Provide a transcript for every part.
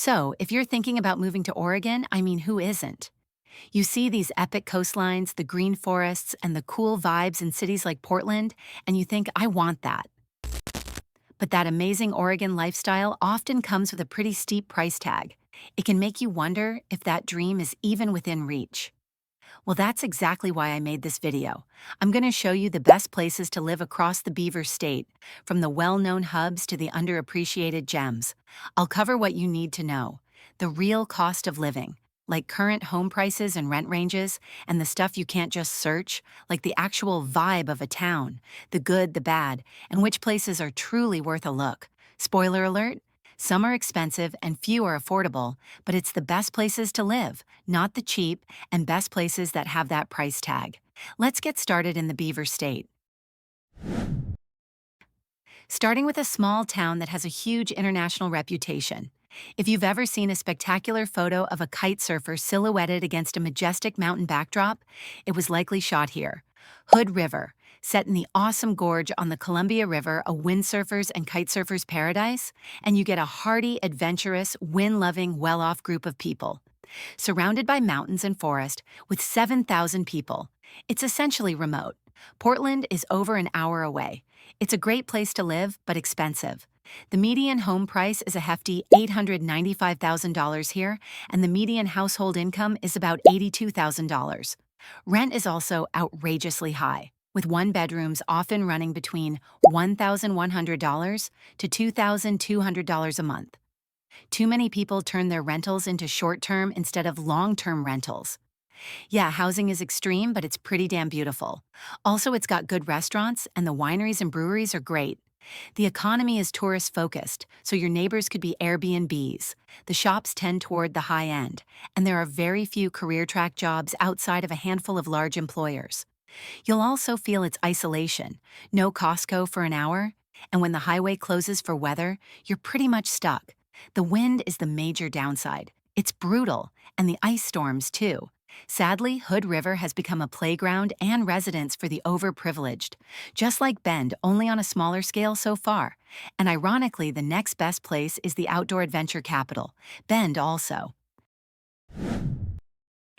So, if you're thinking about moving to Oregon, I mean, who isn't? You see these epic coastlines, the green forests, and the cool vibes in cities like Portland, and you think, I want that. But that amazing Oregon lifestyle often comes with a pretty steep price tag. It can make you wonder if that dream is even within reach. Well, that's exactly why I made this video. I'm going to show you the best places to live across the Beaver State, from the well-known hubs to the underappreciated gems. I'll cover what you need to know, the real cost of living, like current home prices and rent ranges, and the stuff you can't just search, like the actual vibe of a town, the good, the bad, and which places are truly worth a look. Spoiler alert, some are expensive and few are affordable, but it's the best places to live, not the cheap, and best places that have that price tag. Let's get started in the Beaver State. Starting with a small town that has a huge international reputation. If you've ever seen a spectacular photo of a kite surfer silhouetted against a majestic mountain backdrop, it was likely shot here. Hood River, set in the awesome gorge on the Columbia River, a windsurfer's and kitesurfer's paradise, and you get a hardy, adventurous, wind-loving, well-off group of people. Surrounded by mountains and forest, with 7,000 people, it's essentially remote. Portland is over an hour away. It's a great place to live, but expensive. The median home price is a hefty $895,000 here, and the median household income is about $82,000. Rent is also outrageously high, with one-bedrooms often running between $1,100 to $2,200 a month. Too many people turn their rentals into short-term instead of long-term rentals. Yeah, housing is extreme, but it's pretty damn beautiful. Also, it's got good restaurants, and the wineries and breweries are great. The economy is tourist-focused, so your neighbors could be Airbnbs. The shops tend toward the high end, and there are very few career track jobs outside of a handful of large employers. You'll also feel its isolation. No Costco for an hour, and when the highway closes for weather, you're pretty much stuck. The wind is the major downside. It's brutal, and the ice storms, too. Sadly, Hood River has become a playground and residence for the overprivileged, just like Bend, only on a smaller scale so far. And ironically, the next best place is the outdoor adventure capital, Bend also.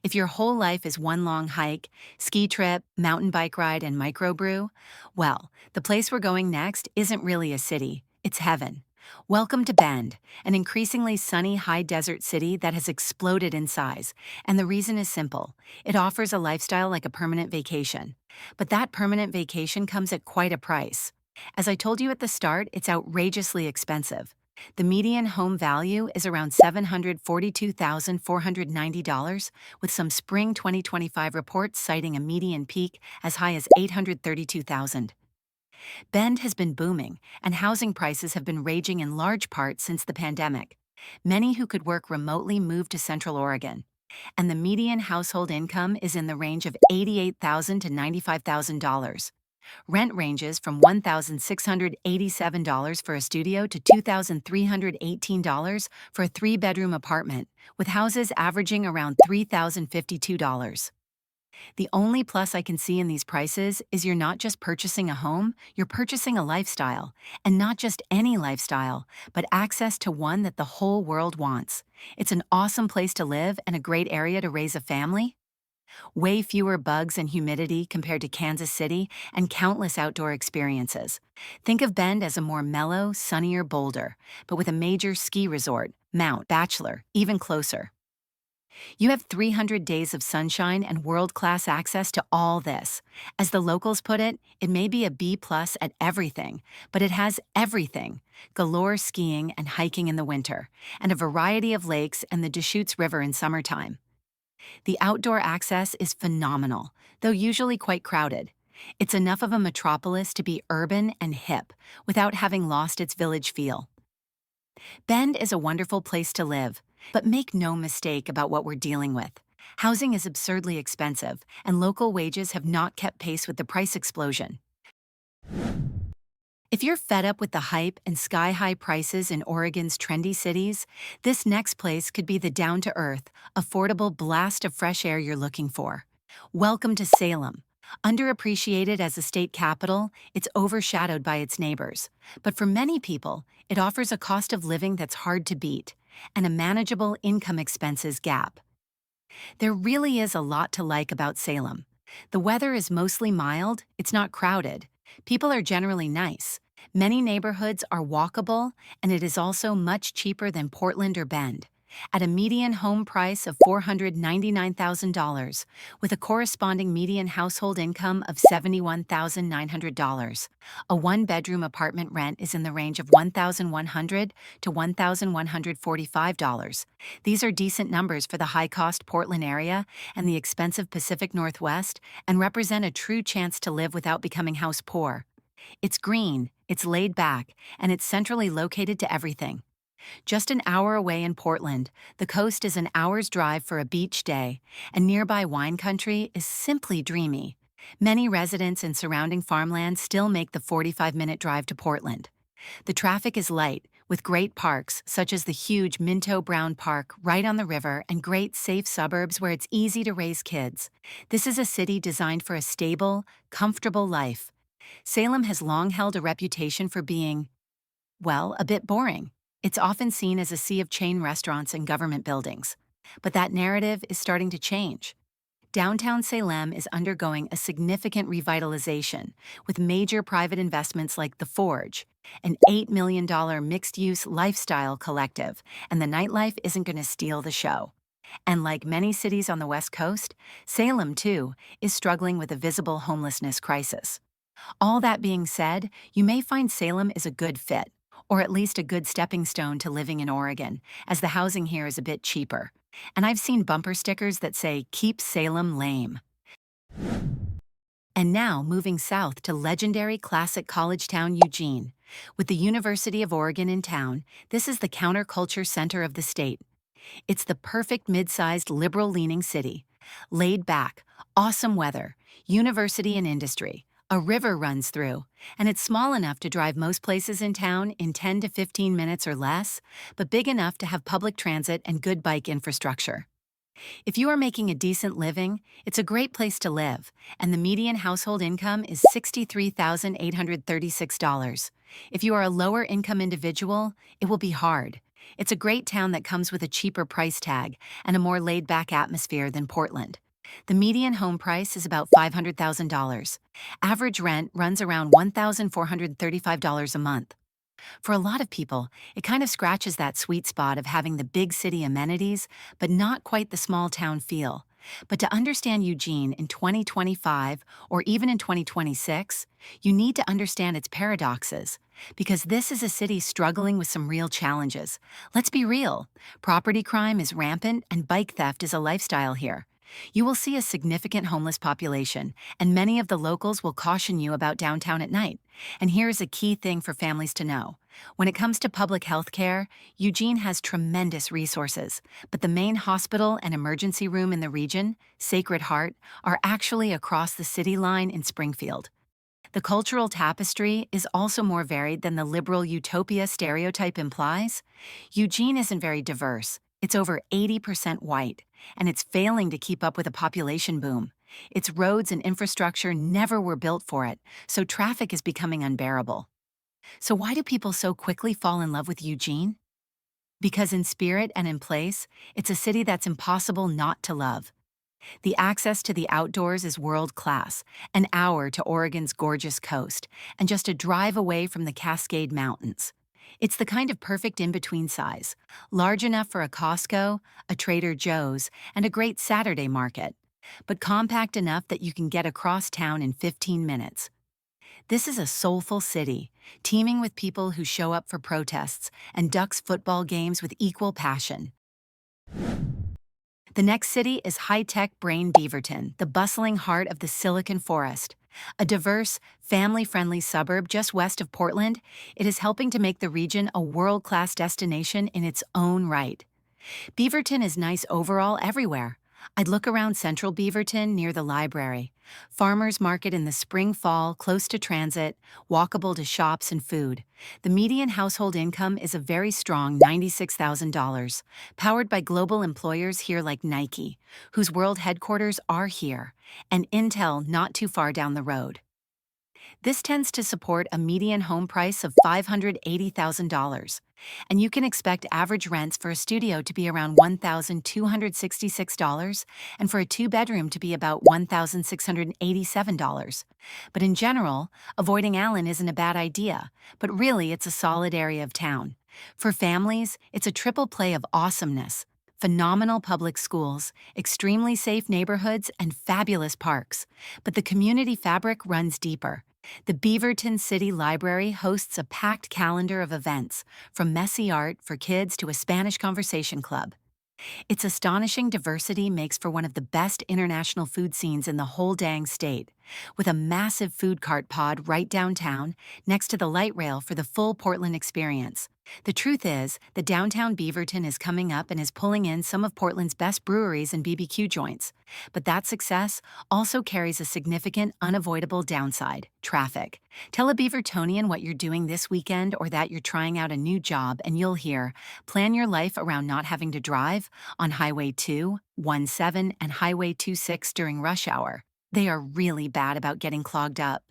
If your whole life is one long hike, ski trip, mountain bike ride, and microbrew, well, the place we're going next isn't really a city, it's heaven. Welcome to Bend, an increasingly sunny high desert city that has exploded in size, and the reason is simple. It offers a lifestyle like a permanent vacation. But that permanent vacation comes at quite a price. As I told you at the start, it's outrageously expensive. The median home value is around $742,490, with some spring 2025 reports citing a median peak as high as $832,000. Bend has been booming, and housing prices have been raging in large part since the pandemic. Many who could work remotely moved to Central Oregon, and the median household income is in the range of $88,000 to $95,000. Rent ranges from $1,687 for a studio to $2,318 for a three-bedroom apartment, with houses averaging around $3,052. The only plus I can see in these prices is you're not just purchasing a home, you're purchasing a lifestyle. And not just any lifestyle, but access to one that the whole world wants. It's an awesome place to live and a great area to raise a family. Way fewer bugs and humidity compared to Kansas City, and countless outdoor experiences. Think of Bend as a more mellow, sunnier Boulder, but with a major ski resort, Mount Bachelor, even closer. You have 300 days of sunshine and world-class access to all this. As the locals put it, it may be a B+ at everything, but it has everything. Galore skiing and hiking in the winter, and a variety of lakes and the Deschutes River in summertime. The outdoor access is phenomenal, though usually quite crowded. It's enough of a metropolis to be urban and hip, without having lost its village feel. Bend is a wonderful place to live, but make no mistake about what we're dealing with. Housing is absurdly expensive, and local wages have not kept pace with the price explosion. If you're fed up with the hype and sky-high prices in Oregon's trendy cities, this next place could be the down-to-earth, affordable blast of fresh air you're looking for. Welcome to Salem. Underappreciated as a state capital, it's overshadowed by its neighbors. But for many people, it offers a cost of living that's hard to beat. and a manageable income expenses gap. There really is a lot to like about Salem. The weather is mostly mild, it's not crowded. People are generally nice. Many neighborhoods are walkable, and it is also much cheaper than Portland or Bend. At a median home price of $499,000, with a corresponding median household income of $71,900, a one-bedroom apartment rent is in the range of $1,100 to $1,145. These are decent numbers for the high-cost Portland area and the expensive Pacific Northwest, and represent a true chance to live without becoming house poor. It's green, it's laid back, and it's centrally located to everything. Just an hour away in Portland, the coast is an hour's drive for a beach day, and nearby wine country is simply dreamy. Many residents in surrounding farmland still make the 45-minute drive to Portland. The traffic is light, with great parks such as the huge Minto Brown Park right on the river and great safe suburbs where it's easy to raise kids. This is a city designed for a stable, comfortable life. Salem has long held a reputation for being, well, a bit boring. It's often seen as a sea of chain restaurants and government buildings. But that narrative is starting to change. Downtown Salem is undergoing a significant revitalization, with major private investments like The Forge, an $8 million mixed-use lifestyle collective, and the nightlife isn't going to steal the show. And like many cities on the West Coast, Salem, too, is struggling with a visible homelessness crisis. All that being said, you may find Salem is a good fit, or at least a good stepping stone to living in Oregon, as the housing here is a bit cheaper. And I've seen bumper stickers that say, "Keep Salem lame." And now, moving south to legendary classic college town Eugene. With the University of Oregon in town, this is the counterculture center of the state. It's the perfect mid-sized liberal-leaning city. Laid back, awesome weather, university and industry. A river runs through, and it's small enough to drive most places in town in 10 to 15 minutes or less, but big enough to have public transit and good bike infrastructure. If you are making a decent living, it's a great place to live, and the median household income is $63,836. If you are a lower-income individual, it will be hard. It's a great town that comes with a cheaper price tag and a more laid-back atmosphere than Portland. The median home price is about $500,000. Average rent runs around $1,435 a month. For a lot of people, it kind of scratches that sweet spot of having the big city amenities, but not quite the small town feel. But to understand Eugene in 2025 or even in 2026, you need to understand its paradoxes, because this is a city struggling with some real challenges. Let's be real. Property crime is rampant and bike theft is a lifestyle here. You will see a significant homeless population, and many of the locals will caution you about downtown at night. And here is a key thing for families to know. When it comes to public health care, Eugene has tremendous resources, but the main hospital and emergency room in the region, Sacred Heart, are actually across the city line in Springfield. The cultural tapestry is also more varied than the liberal utopia stereotype implies. Eugene isn't very diverse. It's over 80% white, and it's failing to keep up with a population boom. Its roads and infrastructure never were built for it, so traffic is becoming unbearable. So why do people so quickly fall in love with Eugene? Because in spirit and in place, it's a city that's impossible not to love. The access to the outdoors is world-class, an hour to Oregon's gorgeous coast, and just a drive away from the Cascade Mountains. It's the kind of perfect in-between size, large enough for a Costco, a Trader Joe's, and a great Saturday market, but compact enough that you can get across town in 15 minutes. This is a soulful city, teeming with people who show up for protests and Ducks football games with equal passion. The next city is high-tech brain Beaverton, the bustling heart of the Silicon Forest. A diverse, family-friendly suburb just west of Portland, it is helping to make the region a world-class destination in its own right. Beaverton is nice overall everywhere. I'd look around central Beaverton near the library, farmers market in the spring-fall close to transit, walkable to shops and food. The median household income is a very strong $96,000, powered by global employers here like Nike, whose world headquarters are here, and Intel not too far down the road. This tends to support a median home price of $580,000, and you can expect average rents for a studio to be around $1,266 and for a two-bedroom to be about $1,687. But in general, avoiding Allen isn't a bad idea, but really it's a solid area of town. For families, it's a triple play of awesomeness. Phenomenal public schools, extremely safe neighborhoods, and fabulous parks. But the community fabric runs deeper. The Beaverton City Library hosts a packed calendar of events, from messy art for kids to a Spanish conversation club. Its astonishing diversity makes for one of the best international food scenes in the whole dang state, with a massive food cart pod right downtown next to the light rail for the full Portland experience. The truth is that downtown Beaverton is coming up and is pulling in some of Portland's best breweries and BBQ joints. But that success also carries a significant, unavoidable downside: traffic. Tell a Beavertonian what you're doing this weekend or that you're trying out a new job, and you'll hear, plan your life around not having to drive on Highway 2, 17, and Highway 26 during rush hour. They are really bad about getting clogged up.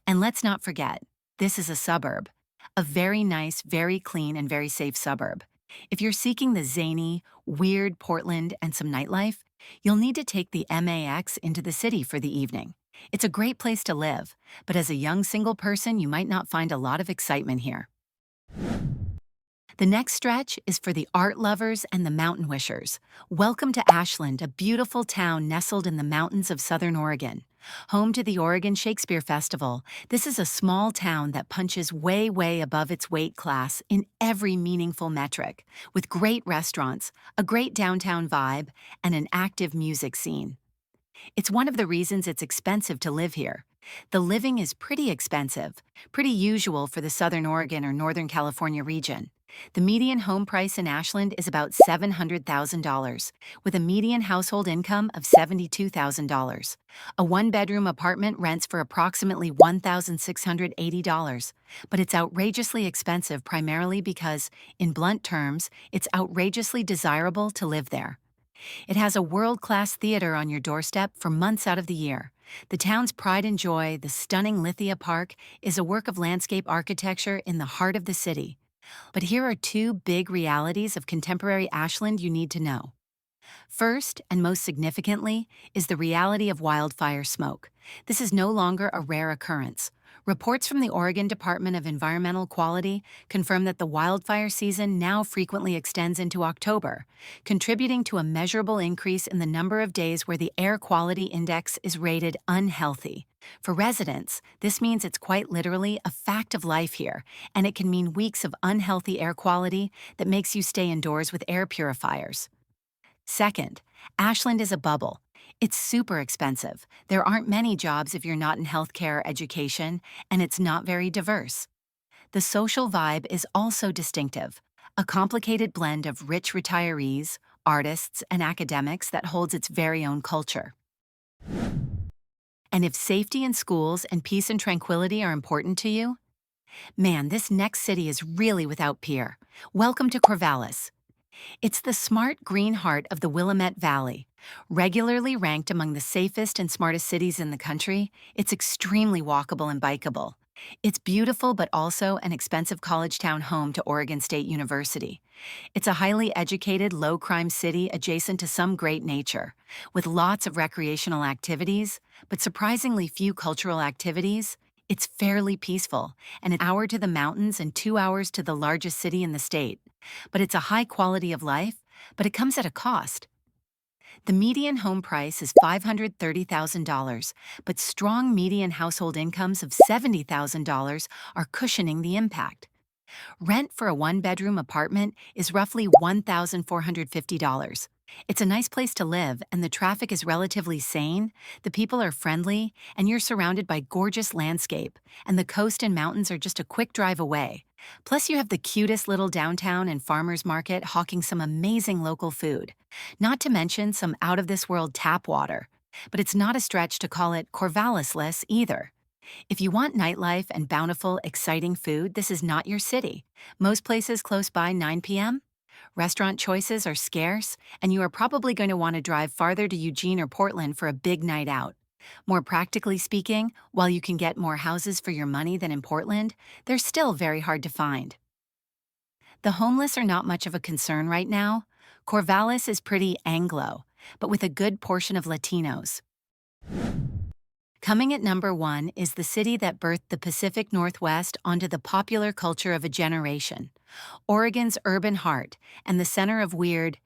And let's not forget, this is a suburb. A very nice, very clean, and very safe suburb. If you're seeking the zany, weird Portland and some nightlife, you'll need to take the MAX into the city for the evening. It's a great place to live, but as a young single person, you might not find a lot of excitement here. The next stretch is for the art lovers and the mountain wishers. Welcome to Ashland, a beautiful town nestled in the mountains of southern Oregon. Home to the Oregon Shakespeare Festival, this is a small town that punches way, way above its weight class in every meaningful metric, with great restaurants, a great downtown vibe, and an active music scene. It's one of the reasons it's expensive to live here. The living is pretty expensive, pretty usual for the Southern Oregon or Northern California region. The median home price in Ashland is about $700,000, with a median household income of $72,000. A one-bedroom apartment rents for approximately $1,680, but it's outrageously expensive primarily because, in blunt terms, it's outrageously desirable to live there. It has a world-class theater on your doorstep for months out of the year. The town's pride and joy, the stunning Lithia Park, is a work of landscape architecture in the heart of the city. But here are two big realities of contemporary Ashland you need to know. First, and most significantly, is the reality of wildfire smoke. This is no longer a rare occurrence. Reports from the Oregon Department of Environmental Quality confirm that the wildfire season now frequently extends into October, contributing to a measurable increase in the number of days where the air quality index is rated unhealthy. For residents, this means it's quite literally a fact of life here, and it can mean weeks of unhealthy air quality that makes you stay indoors with air purifiers. Second, Ashland is a bubble. It's super expensive. There aren't many jobs if you're not in healthcare or education, and it's not very diverse. The social vibe is also distinctive, a complicated blend of rich retirees, artists, and academics that holds its very own culture. And if safety in schools and peace and tranquility are important to you, man, this next city is really without peer. Welcome to Corvallis. It's the smart green heart of the Willamette Valley. Regularly ranked among the safest and smartest cities in the country, it's extremely walkable and bikeable. It's beautiful but also an expensive college town home to Oregon State University. It's a highly educated, low-crime city adjacent to some great nature, with lots of recreational activities, but surprisingly few cultural activities. It's fairly peaceful, and an hour to the mountains and 2 hours to the largest city in the state. But it's a high quality of life, but it comes at a cost. The median home price is $530,000, but strong median household incomes of $70,000 are cushioning the impact. Rent for a one-bedroom apartment is roughly $1,450. It's a nice place to live, and the traffic is relatively sane, the people are friendly, and you're surrounded by gorgeous landscape, and the coast and mountains are just a quick drive away. Plus, you have the cutest little downtown and farmers market hawking some amazing local food, not to mention some out-of-this-world tap water. But it's not a stretch to call it Corvallis-less either. If you want nightlife and bountiful, exciting food, this is not your city. Most places close by 9 p.m. Restaurant choices are scarce, and you are probably going to want to drive farther to Eugene or Portland for a big night out. More practically speaking, while you can get more houses for your money than in Portland, they're still very hard to find. The homeless are not much of a concern right now. Corvallis is pretty Anglo, but with a good portion of Latinos. Coming at number one is the city that birthed the Pacific Northwest onto the popular culture of a generation. Oregon's urban heart and the center of weird.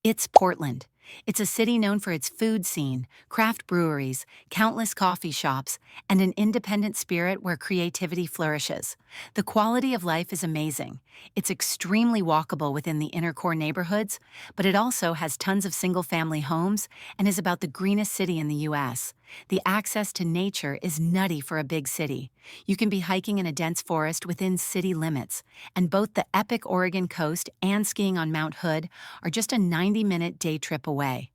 It's Portland. It's a city known for its food scene, craft breweries, countless coffee shops, and an independent spirit where creativity flourishes. The quality of life is amazing. It's extremely walkable within the inner core neighborhoods, but it also has tons of single-family homes and is about the greenest city in the U.S. The access to nature is nutty for a big city. You can be hiking in a dense forest within city limits, and both the epic Oregon coast and skiing on Mount Hood are just a 90-minute day trip away.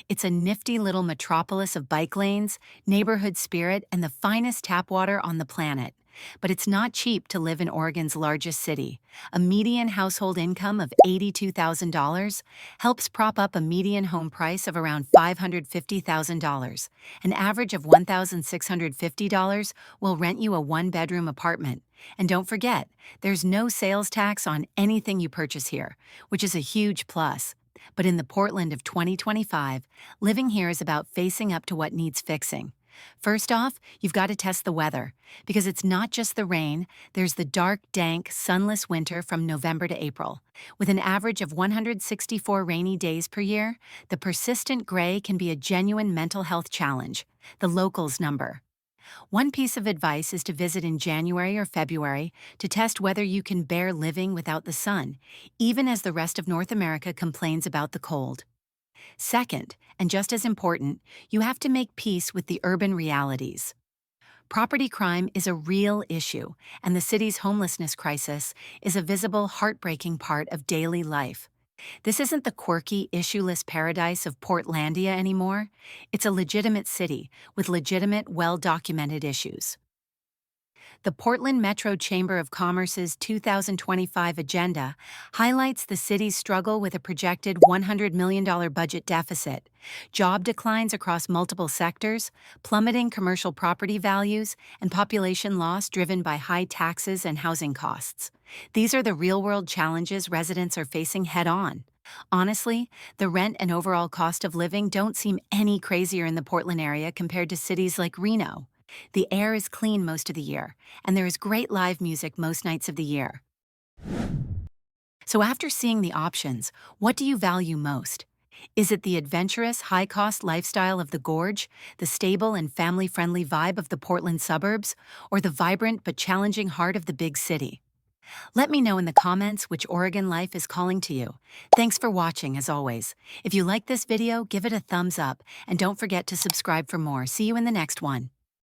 It's a nifty little metropolis of bike lanes, neighborhood spirit, and the finest tap water on the planet. But it's not cheap to live in Oregon's largest city. A median household income of $82,000 helps prop up a median home price of around $550,000. An average of $1,650 will rent you a one-bedroom apartment. And don't forget, there's no sales tax on anything you purchase here, which is a huge plus. But in the Portland of 2025, living here is about facing up to what needs fixing. First off, you've got to test the weather, because it's not just the rain, there's the dark, dank, sunless winter from November to April. With an average of 164 rainy days per year, the persistent gray can be a genuine mental health challenge. The locals number. One piece of advice is to visit in January or February to test whether you can bear living without the sun, even as the rest of North America complains about the cold. Second, and just as important, you have to make peace with the urban realities. Property crime is a real issue, and the city's homelessness crisis is a visible, heartbreaking part of daily life. This isn't the quirky, issue-less paradise of Portlandia anymore. It's a legitimate city with legitimate, well-documented issues. The Portland Metro Chamber of Commerce's 2025 agenda highlights the city's struggle with a projected $100 million budget deficit, job declines across multiple sectors, plummeting commercial property values, and population loss driven by high taxes and housing costs. These are the real-world challenges residents are facing head-on. Honestly, the rent and overall cost of living don't seem any crazier in the Portland area compared to cities like Reno. The air is clean most of the year, and there is great live music most nights of the year. So after seeing the options, what do you value most? Is it the adventurous, high-cost lifestyle of the Gorge, the stable and family-friendly vibe of the Portland suburbs, or the vibrant but challenging heart of the big city? Let me know in the comments which Oregon life is calling to you. Thanks for watching, as always. If you like this video, give it a thumbs up, and don't forget to subscribe for more. See you in the next one.